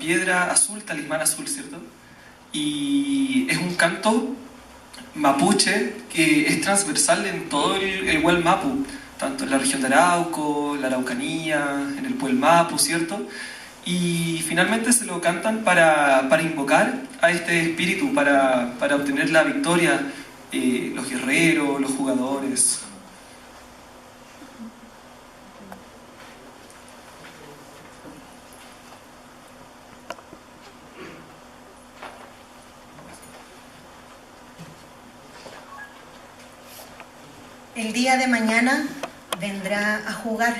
piedra azul, talismán azul, ¿cierto? Y es un canto mapuche que es transversal en todo el Gualmapu, tanto en la región de Arauco, la Araucanía, en el Puelmapu, ¿cierto? Y finalmente se lo cantan para invocar a este espíritu, para obtener la victoria, los guerreros, los jugadores. El día de mañana vendrá a jugar,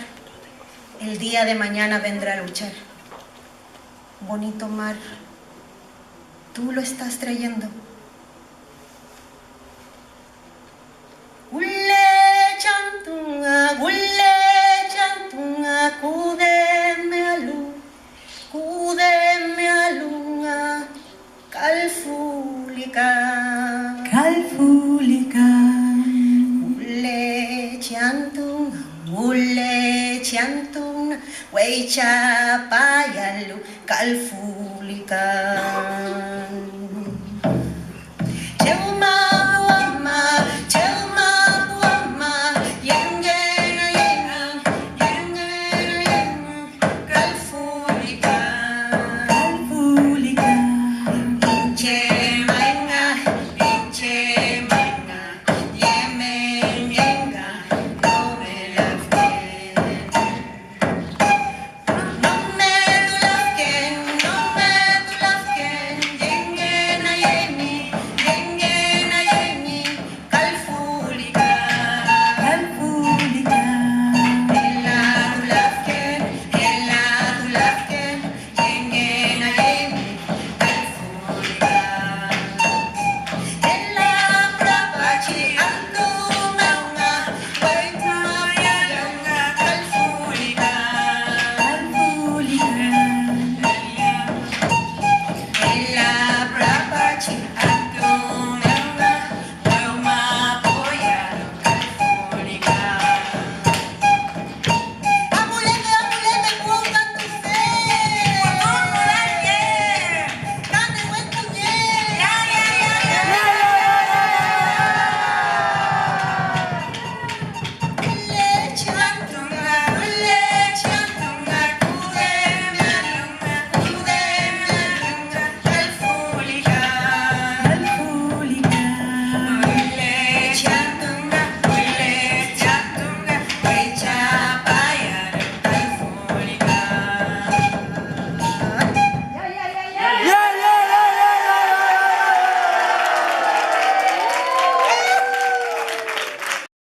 el día de mañana vendrá a luchar. Bonito mar, tú lo estás trayendo. Gulle chantunga, kudeme alunga, calfulika. Gulle chantunga, weicha payalu, calfulika.